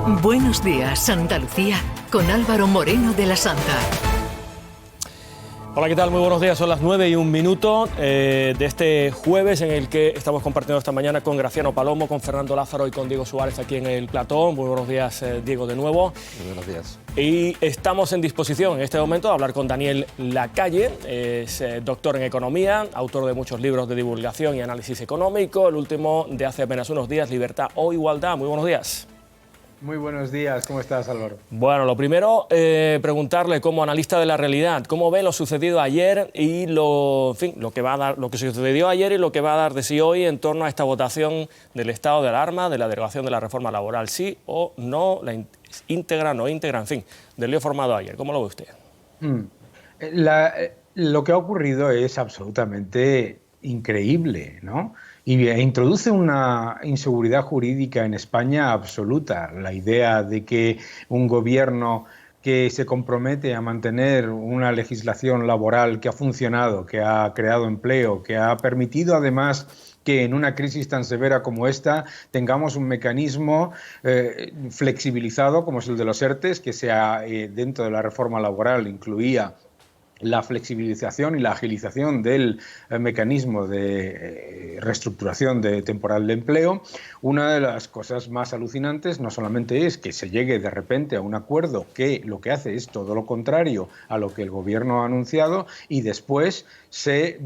Buenos días, Andalucía, con Álvaro Moreno de la Santa. Hola, ¿qué tal? Muy buenos días, son las 9:01 de este jueves en el que estamos compartiendo esta mañana con Graciano Palomo, con Fernando Lázaro y con Diego Suárez aquí en el plató. Muy buenos días, Diego, de nuevo. Muy buenos días. Y estamos en disposición en este momento de hablar con Daniel Lacalle, es doctor en Economía, autor de muchos libros de divulgación y análisis económico, el último de hace apenas unos días, Libertad o Igualdad. Muy buenos días. Muy buenos días, ¿cómo estás, Álvaro? Bueno, lo primero, preguntarle como analista de la realidad, ¿cómo ve lo sucedido ayer y lo que sucedió ayer y lo que va a dar de sí hoy en torno a esta votación del estado de alarma, de la derogación de la reforma laboral, sí o no, la íntegra, no íntegra, en fin, del lío formado ayer? ¿Cómo lo ve usted? Lo que ha ocurrido es absolutamente increíble, ¿no? Y introduce una inseguridad jurídica en España absoluta. La idea de que un gobierno que se compromete a mantener una legislación laboral que ha funcionado, que ha creado empleo, que ha permitido además que en una crisis tan severa como esta tengamos un mecanismo flexibilizado como es el de los ERTEs, que dentro de la reforma laboral incluía la flexibilización y la agilización del mecanismo de reestructuración temporal de empleo. Una de las cosas más alucinantes no solamente es que se llegue de repente a un acuerdo que lo que hace es todo lo contrario a lo que el gobierno ha anunciado y después se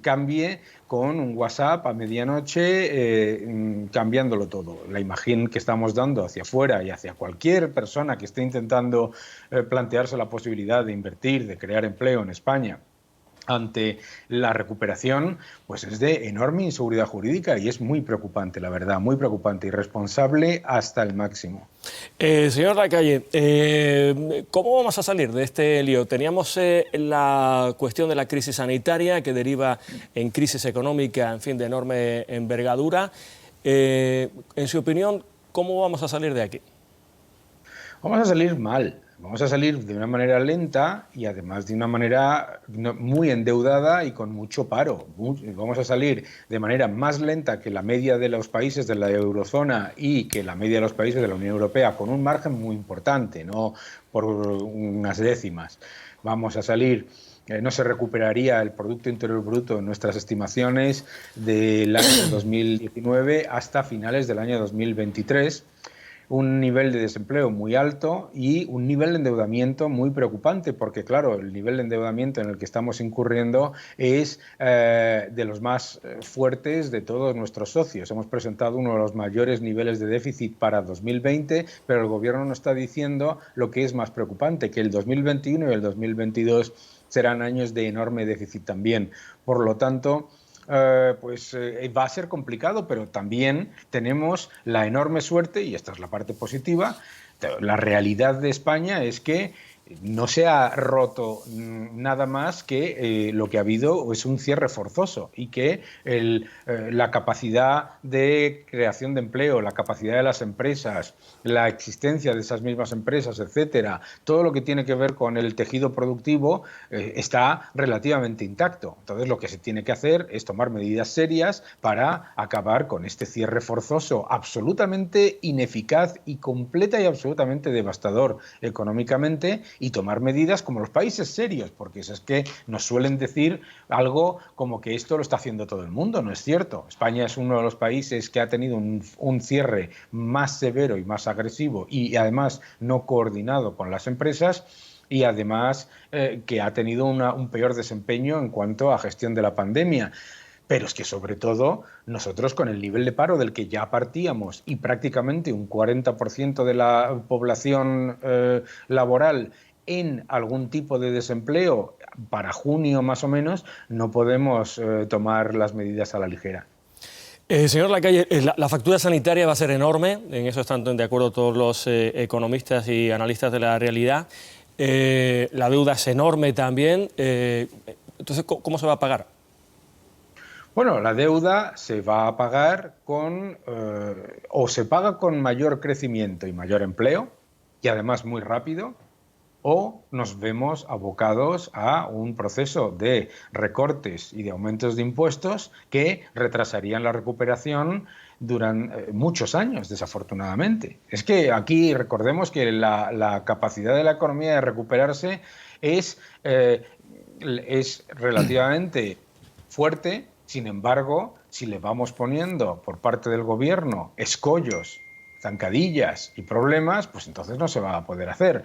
cambie con un WhatsApp a medianoche cambiándolo todo. La imagen que estamos dando hacia afuera y hacia cualquier persona que esté intentando plantearse la posibilidad de invertir, de crear empleo en España ante la recuperación, pues es de enorme inseguridad jurídica y es muy preocupante, la verdad, muy preocupante y responsable hasta el máximo. Señor Lacalle, ¿cómo vamos a salir de este lío? Teníamos la cuestión de la crisis sanitaria que deriva en crisis económica, en fin, de enorme envergadura. En su opinión, ¿cómo vamos a salir de aquí? Vamos a salir mal. Vamos a salir de una manera lenta y además de una manera muy endeudada y con mucho paro. Vamos a salir de manera más lenta que la media de los países de la eurozona y que la media de los países de la Unión Europea, con un margen muy importante, no por unas décimas. Vamos a salir... no se recuperaría el Producto Interior Bruto en nuestras estimaciones del año 2019 hasta finales del año 2023. Un nivel de desempleo muy alto y un nivel de endeudamiento muy preocupante, porque claro, el nivel de endeudamiento en el que estamos incurriendo es de los más fuertes de todos nuestros socios. Hemos presentado uno de los mayores niveles de déficit para 2020, pero el gobierno nos está diciendo lo que es más preocupante, que el 2021 y el 2022 serán años de enorme déficit también. Por lo tanto, va a ser complicado, pero también tenemos la enorme suerte, y esta es la parte positiva, la realidad de España es que no se ha roto nada más que lo que ha habido es un cierre forzoso y que la capacidad de creación de empleo, la capacidad de las empresas, la existencia de esas mismas empresas, etcétera, todo lo que tiene que ver con el tejido productivo está relativamente intacto. Entonces lo que se tiene que hacer es tomar medidas serias para acabar con este cierre forzoso absolutamente ineficaz y completa y absolutamente devastador económicamente, y tomar medidas como los países serios, porque eso es que nos suelen decir algo como que esto lo está haciendo todo el mundo. No es cierto. España es uno de los países que ha tenido un cierre más severo y más agresivo y además no coordinado con las empresas, y además que ha tenido un peor desempeño en cuanto a gestión de la pandemia. Pero es que sobre todo nosotros con el nivel de paro del que ya partíamos y prácticamente un 40% de la población laboral en algún tipo de desempleo para junio más o menos, no podemos tomar las medidas a la ligera. Señor Lacalle, la factura sanitaria va a ser enorme, en eso están de acuerdo todos los economistas y analistas de la realidad. La deuda es enorme también. Entonces, ¿cómo se va a pagar? Bueno, la deuda se va a pagar o se paga con mayor crecimiento y mayor empleo, y además muy rápido, o nos vemos abocados a un proceso de recortes y de aumentos de impuestos que retrasarían la recuperación durante muchos años, desafortunadamente. Es que aquí recordemos que la capacidad de la economía de recuperarse es relativamente fuerte. Sin embargo, si le vamos poniendo por parte del gobierno escollos, zancadillas y problemas, pues entonces no se va a poder hacer.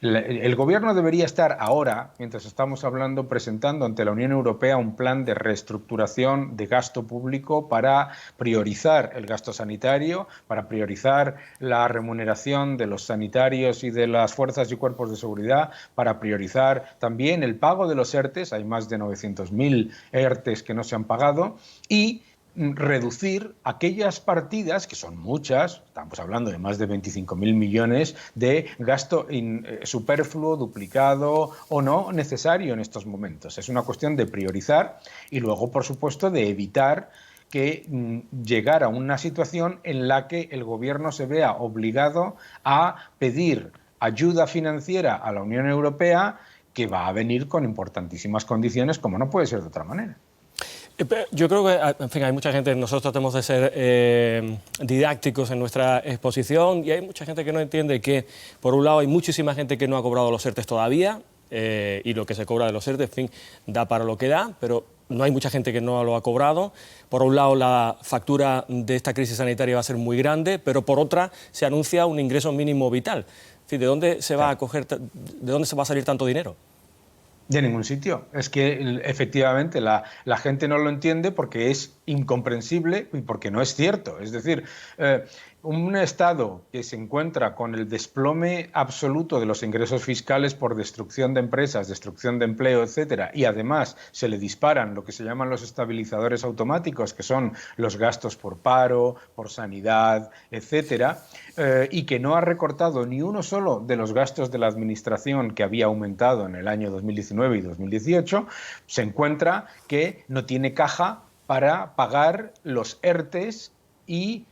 El gobierno debería estar ahora, mientras estamos hablando, presentando ante la Unión Europea un plan de reestructuración de gasto público para priorizar el gasto sanitario, para priorizar la remuneración de los sanitarios y de las fuerzas y cuerpos de seguridad, para priorizar también el pago de los ERTES, hay más de 900.000 ERTES que no se han pagado, y reducir aquellas partidas, que son muchas, estamos hablando de más de 25.000 millones, de gasto superfluo, duplicado o no necesario en estos momentos. Es una cuestión de priorizar y luego, por supuesto, de evitar que llegar a una situación en la que el gobierno se vea obligado a pedir ayuda financiera a la Unión Europea, que va a venir con importantísimas condiciones, como no puede ser de otra manera. Yo creo que, en fin, hay mucha gente, nosotros tratamos de ser didácticos en nuestra exposición y hay mucha gente que no entiende que, por un lado, hay muchísima gente que no ha cobrado los ERTES todavía y lo que se cobra de los ERTES, en fin, da para lo que da, pero no hay mucha gente que no lo ha cobrado. Por un lado, la factura de esta crisis sanitaria va a ser muy grande, pero por otra, se anuncia un ingreso mínimo vital. En fin, ¿de dónde se va a coger, de dónde se va a salir tanto dinero? De ningún sitio. Es que efectivamente la gente no lo entiende porque es incomprensible y porque no es cierto. Es decir, un Estado que se encuentra con el desplome absoluto de los ingresos fiscales por destrucción de empresas, destrucción de empleo, etcétera, y además se le disparan lo que se llaman los estabilizadores automáticos, que son los gastos por paro, por sanidad, etcétera, y que no ha recortado ni uno solo de los gastos de la administración que había aumentado en el año 2019 y 2018, se encuentra que no tiene caja para pagar los ERTES y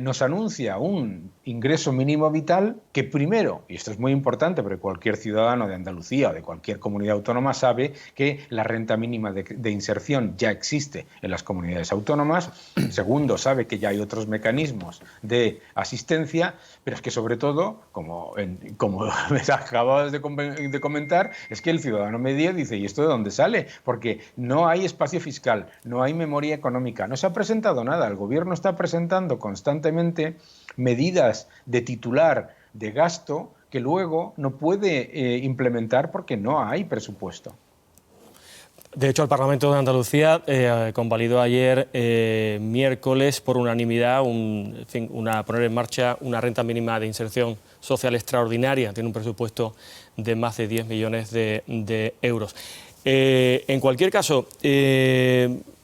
nos anuncia un ingreso mínimo vital que primero, y esto es muy importante porque cualquier ciudadano de Andalucía o de cualquier comunidad autónoma sabe que la renta mínima de inserción ya existe en las comunidades autónomas. Segundo, sabe que ya hay otros mecanismos de asistencia, pero es que sobre todo, como me acabas de comentar, es que el ciudadano medio dice, ¿y esto de dónde sale? Porque no hay espacio fiscal, no hay memoria económica, no se ha presentado nada. El gobierno está presentando constantemente medidas de titular de gasto que luego no puede implementar porque no hay presupuesto. De hecho, el Parlamento de Andalucía convalidó ayer, miércoles, por unanimidad, poner en marcha una renta mínima de inserción social extraordinaria. Tiene un presupuesto de más de 10 millones de euros. En cualquier caso,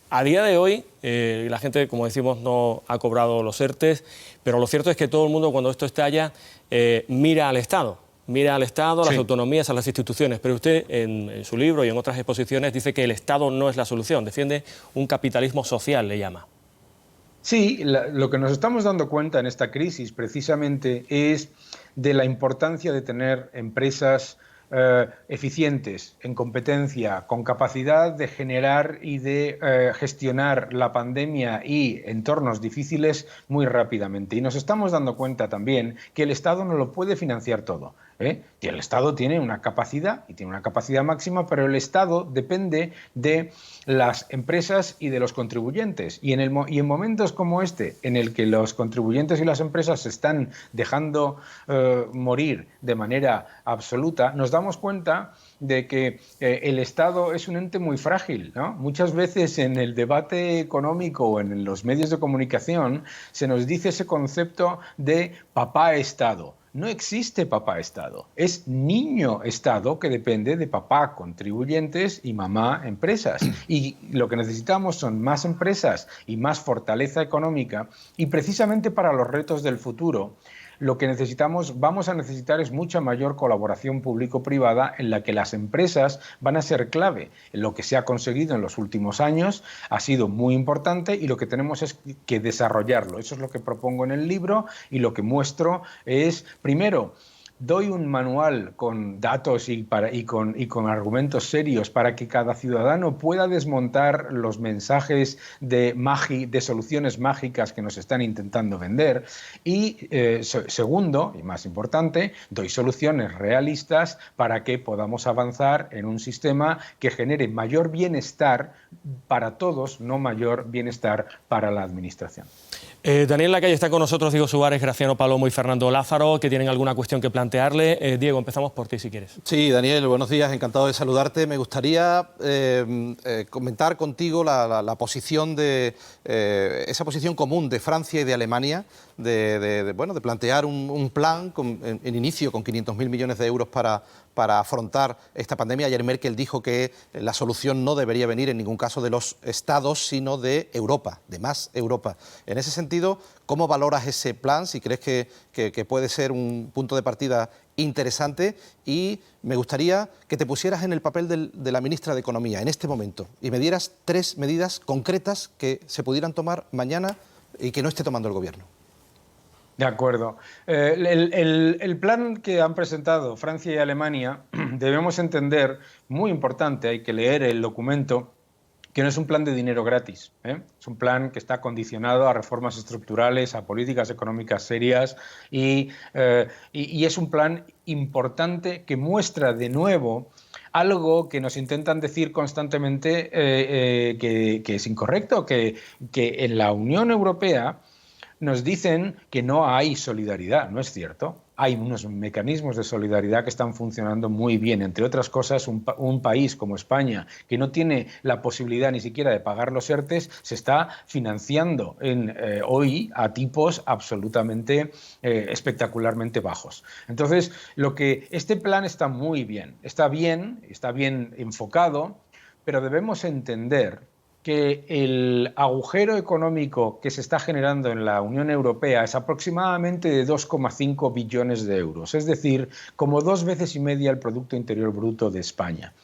a día de hoy, la gente, como decimos, no ha cobrado los ERTES, pero lo cierto es que todo el mundo, cuando esto estalla, mira al Estado. Mira al Estado, a las autonomías, a las instituciones. Pero usted, en su libro y en otras exposiciones, dice que el Estado no es la solución. Defiende un capitalismo social, le llama. Sí, lo que nos estamos dando cuenta en esta crisis, precisamente, es de la importancia de tener empresas eficientes, en competencia, con capacidad de generar y de gestionar la pandemia y entornos difíciles muy rápidamente. Y nos estamos dando cuenta también que el Estado no lo puede financiar todo. Que el Estado tiene una capacidad y tiene una capacidad máxima, pero el Estado depende de las empresas y de los contribuyentes. Y en momentos como este, en el que los contribuyentes y las empresas se están dejando morir de manera absoluta, nos damos cuenta de que el Estado es un ente muy frágil, ¿no? Muchas veces en el debate económico o en los medios de comunicación se nos dice ese concepto de papá Estado. No existe papá Estado, es niño Estado que depende de papá contribuyentes y mamá empresas. Y lo que necesitamos son más empresas y más fortaleza económica, y precisamente para los retos del futuro lo que vamos a necesitar es mucha mayor colaboración público-privada en la que las empresas van a ser clave. Lo que se ha conseguido en los últimos años ha sido muy importante y lo que tenemos es que desarrollarlo. Eso es lo que propongo en el libro y lo que muestro es, primero, doy un manual con datos y con argumentos serios para que cada ciudadano pueda desmontar los mensajes de soluciones mágicas que nos están intentando vender. Y segundo, y más importante, doy soluciones realistas para que podamos avanzar en un sistema que genere mayor bienestar para todos, no mayor bienestar para la administración. Daniel Lacalle está con nosotros, Diego Suárez, Graciano Palomo y Fernando Lázaro, que tienen alguna cuestión que plantearle. Diego, empezamos por ti si quieres. Sí, Daniel, buenos días, encantado de saludarte. Me gustaría comentar contigo la posición esa posición común de Francia y de Alemania de plantear un plan en inicio con 500.000 millones de euros para afrontar esta pandemia. Ayer Merkel dijo que la solución no debería venir en ningún caso de los Estados, sino de Europa, de más Europa. En ese sentido, ¿cómo valoras ese plan? Si crees que puede ser un punto de partida interesante, y me gustaría que te pusieras en el papel de la ministra de Economía en este momento y me dieras 3 medidas concretas que se pudieran tomar mañana y que no esté tomando el Gobierno. De acuerdo. El plan que han presentado Francia y Alemania debemos entender, muy importante, hay que leer el documento, que no es un plan de dinero gratis, ¿eh? Es un plan que está condicionado a reformas estructurales, a políticas económicas serias y es un plan importante que muestra de nuevo algo que nos intentan decir constantemente que es incorrecto, que en la Unión Europea nos dicen que no hay solidaridad. No es cierto. Hay unos mecanismos de solidaridad que están funcionando muy bien. Entre otras cosas, un país como España, que no tiene la posibilidad ni siquiera de pagar los ERTES, se está financiando hoy a tipos absolutamente espectacularmente bajos. Entonces, este plan está muy bien, está bien enfocado, pero debemos entender que el agujero económico que se está generando en la Unión Europea es aproximadamente de 2,5 billones de euros, es decir, como 2,5 veces el Producto Interior Bruto de España.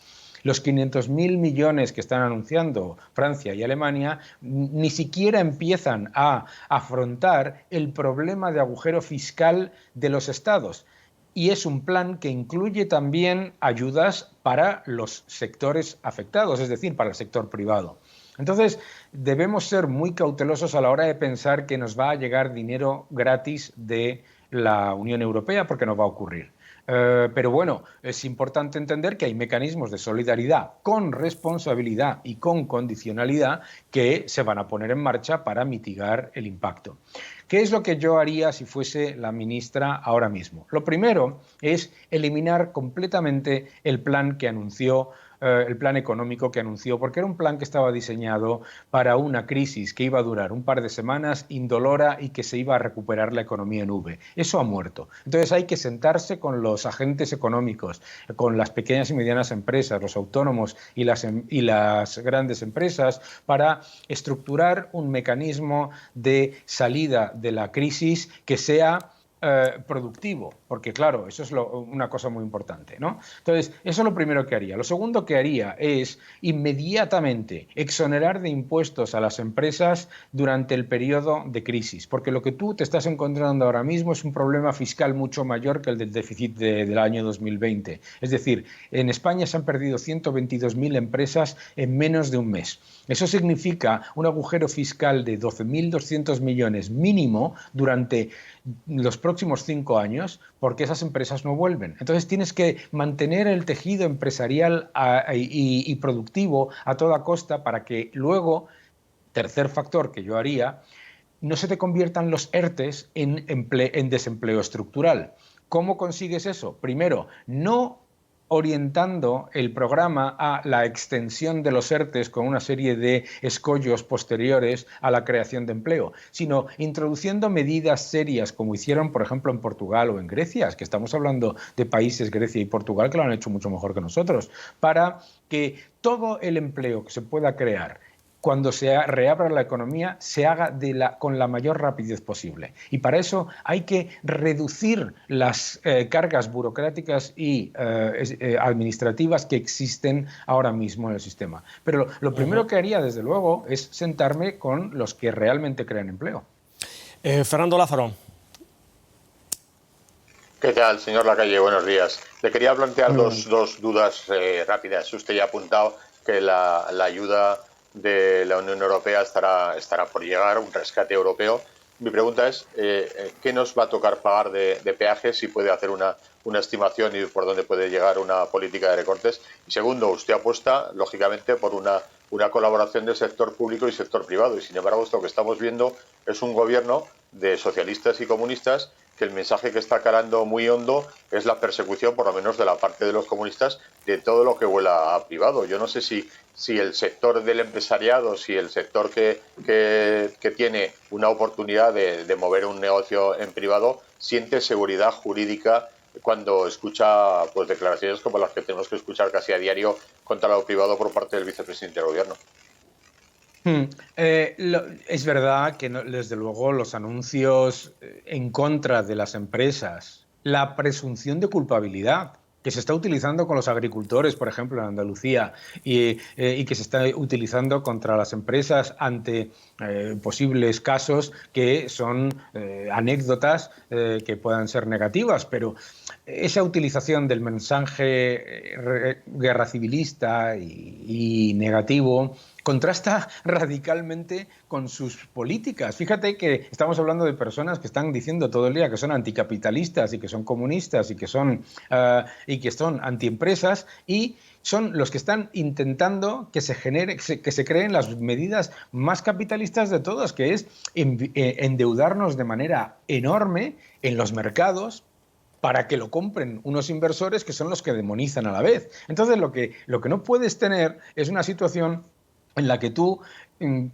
Los 500.000 millones que están anunciando Francia y Alemania ni siquiera empiezan a afrontar el problema de agujero fiscal de los estados. Y es un plan que incluye también ayudas para los sectores afectados, es decir, para el sector privado. Entonces, debemos ser muy cautelosos a la hora de pensar que nos va a llegar dinero gratis de la Unión Europea, porque no va a ocurrir. Pero bueno, es importante entender que hay mecanismos de solidaridad con responsabilidad y con condicionalidad que se van a poner en marcha para mitigar el impacto. ¿Qué es lo que yo haría si fuese la ministra ahora mismo? Lo primero es eliminar completamente el plan que anunció, el plan económico que anunció, porque era un plan que estaba diseñado para una crisis que iba a durar un par de semanas, indolora, y que se iba a recuperar la economía en V. Eso ha muerto. Entonces hay que sentarse con los agentes económicos, con las pequeñas y medianas empresas, los autónomos y las grandes empresas, para estructurar un mecanismo de salida de la crisis que sea productivo, porque claro, eso es una cosa muy importante, ¿no? Entonces, eso es lo primero que haría. Lo segundo que haría es inmediatamente exonerar de impuestos a las empresas durante el periodo de crisis, porque lo que tú te estás encontrando ahora mismo es un problema fiscal mucho mayor que el del déficit del año 2020. Es decir, en España se han perdido 122.000 empresas en menos de un mes. Eso significa un agujero fiscal de 12.200 millones mínimo durante los próximos 5 años, porque esas empresas no vuelven. Entonces tienes que mantener el tejido empresarial y productivo a toda costa para que luego, tercer factor que yo haría, no se te conviertan los ERTES en desempleo estructural. ¿Cómo consigues eso? Primero, no orientando el programa a la extensión de los ERTES con una serie de escollos posteriores a la creación de empleo, sino introduciendo medidas serias como hicieron, por ejemplo, en Portugal o en Grecia, es que estamos hablando de países, Grecia y Portugal, que lo han hecho mucho mejor que nosotros, para que todo el empleo que se pueda crear cuando se reabra la economía, se haga con la mayor rapidez posible. Y para eso hay que reducir las cargas burocráticas y administrativas que existen ahora mismo en el sistema. Pero lo primero que haría, desde luego, es sentarme con los que realmente crean empleo. Fernando Lázaro. ¿Qué tal, señor Lacalle? Buenos días. Le quería plantear dos dudas rápidas. Usted ya ha apuntado que la ayuda de la Unión Europea estará por llegar, un rescate europeo. Mi pregunta es, ¿qué nos va a tocar pagar de peajes? Si puede hacer una estimación y por dónde puede llegar una política de recortes. Y segundo, usted apuesta, lógicamente, por una colaboración del sector público y sector privado. Y sin embargo, esto que estamos viendo es un gobierno de socialistas y comunistas que el mensaje que está calando muy hondo es la persecución, por lo menos de la parte de los comunistas, de todo lo que huela a privado. Yo no sé si el sector del empresariado, si el sector que tiene una oportunidad de mover un negocio en privado, siente seguridad jurídica cuando escucha pues declaraciones como las que tenemos que escuchar casi a diario contra lo privado por parte del vicepresidente del gobierno. Es verdad que desde luego los anuncios en contra de las empresas, la presunción de culpabilidad que se está utilizando con los agricultores, por ejemplo, en Andalucía, y que se está utilizando contra las empresas ante posibles casos que son anécdotas que puedan ser negativas, pero esa utilización del mensaje guerra civilista y negativo contrasta radicalmente con sus políticas. Fíjate que estamos hablando de personas que están diciendo todo el día que son anticapitalistas y que son comunistas y que son antiempresas, y son los que están intentando que se creen las medidas más capitalistas de todas, que es endeudarnos de manera enorme en los mercados para que lo compren unos inversores que son los que demonizan a la vez. Entonces, lo que no puedes tener es una situación en la que tú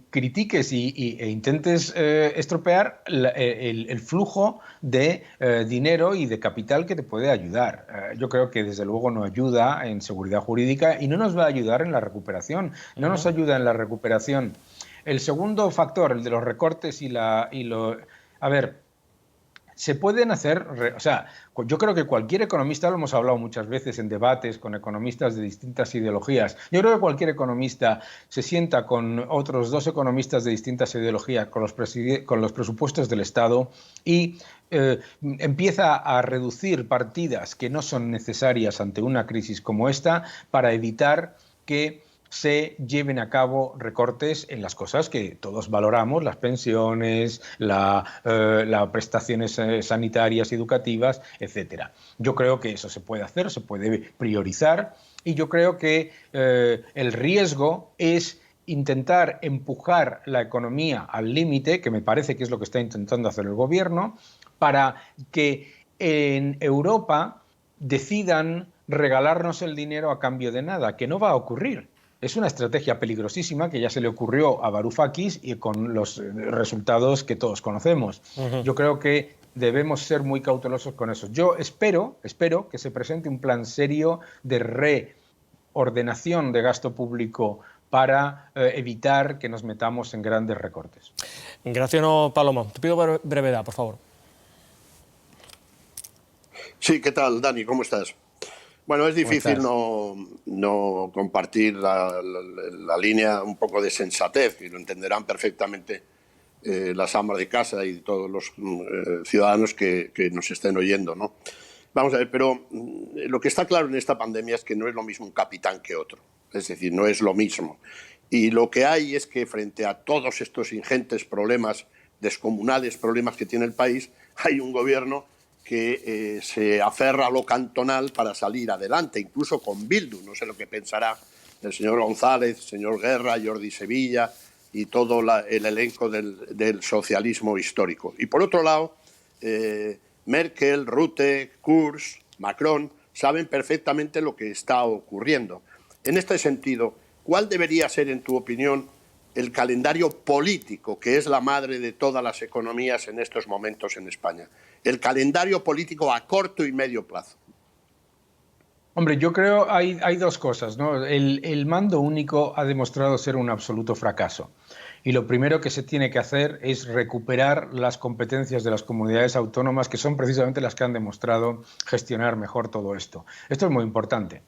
critiques e intentes estropear el flujo de dinero y de capital que te puede ayudar. Yo creo que desde luego no ayuda en seguridad jurídica y no nos va a ayudar en la recuperación. No nos ayuda en la recuperación. El segundo factor, el de los recortes a ver, se pueden hacer, yo creo que cualquier economista, lo hemos hablado muchas veces en debates con economistas de distintas ideologías, yo creo que cualquier economista se sienta con otros dos economistas de distintas ideologías, con los presupuestos del Estado y empieza a reducir partidas que no son necesarias ante una crisis como esta para evitar que se lleven a cabo recortes en las cosas que todos valoramos, las pensiones, las prestaciones sanitarias y educativas, etcétera. Yo creo que eso se puede hacer, se puede priorizar, y yo creo que el riesgo es intentar empujar la economía al límite, que me parece que es lo que está intentando hacer el gobierno, para que en Europa decidan regalarnos el dinero a cambio de nada, que no va a ocurrir. Es una estrategia peligrosísima que ya se le ocurrió a Varoufakis y con los resultados que todos conocemos. Yo creo que debemos ser muy cautelosos con eso. Yo espero que se presente un plan serio de reordenación de gasto público para evitar que nos metamos en grandes recortes. Graciano Palomo, te pido brevedad, por favor. Sí, ¿qué tal, Dani? ¿Cómo estás? Bueno, es difícil no compartir la línea un poco de sensatez, y lo entenderán perfectamente las amas de casa y todos los ciudadanos que nos estén oyendo, ¿no? Vamos a ver, pero lo que está claro en esta pandemia es que no es lo mismo un capitán que otro. Es decir, no es lo mismo. Y lo que hay es que frente a todos estos ingentes problemas, descomunales problemas que tiene el país, hay un gobierno que se aferra a lo cantonal para salir adelante, incluso con Bildu. No sé lo que pensará el señor González, el señor Guerra, Jordi Sevilla y todo el elenco del socialismo histórico. Y por otro lado, Merkel, Rutte, Kurz, Macron saben perfectamente lo que está ocurriendo. En este sentido, ¿cuál debería ser, en tu opinión, el calendario político, que es la madre de todas las economías en estos momentos en España? El calendario político a corto y medio plazo. Hombre, yo creo hay dos cosas, ¿no? El mando único ha demostrado ser un absoluto fracaso. Y lo primero que se tiene que hacer es recuperar las competencias de las comunidades autónomas, que son precisamente las que han demostrado gestionar mejor todo esto. Esto es muy importante.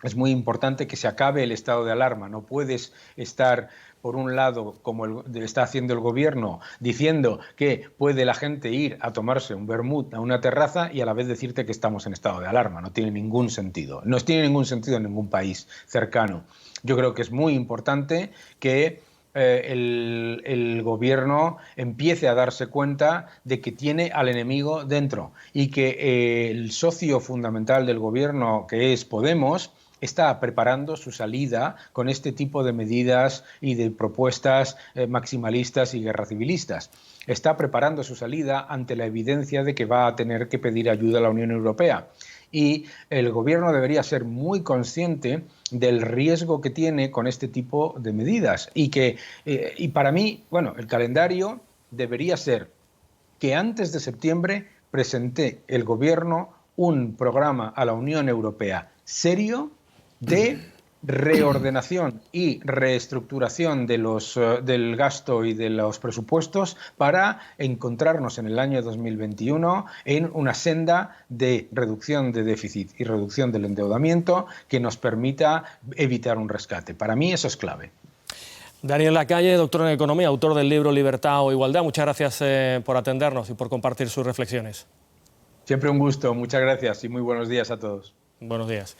es muy importante que se acabe el estado de alarma. No puedes estar, por un lado, como está haciendo el gobierno, diciendo que puede la gente ir a tomarse un vermut a una terraza y a la vez decirte que estamos en estado de alarma. No tiene ningún sentido. No tiene ningún sentido en ningún país cercano. Yo creo que es muy importante que el gobierno empiece a darse cuenta de que tiene al enemigo dentro y que el socio fundamental del gobierno, que es Podemos, está preparando su salida con este tipo de medidas y de propuestas maximalistas y guerra civilistas. Está preparando su salida ante la evidencia de que va a tener que pedir ayuda a la Unión Europea. Y el gobierno debería ser muy consciente del riesgo que tiene con este tipo de medidas. Y para mí, bueno, el calendario debería ser que antes de septiembre presente el gobierno un programa a la Unión Europea serio de reordenación y reestructuración del gasto y de los presupuestos para encontrarnos en el año 2021 en una senda de reducción de déficit y reducción del endeudamiento que nos permita evitar un rescate. Para mí eso es clave. Daniel Lacalle, doctor en Economía, autor del libro Libertad o Igualdad. Muchas gracias por atendernos y por compartir sus reflexiones. Siempre un gusto, muchas gracias y muy buenos días a todos. Buenos días.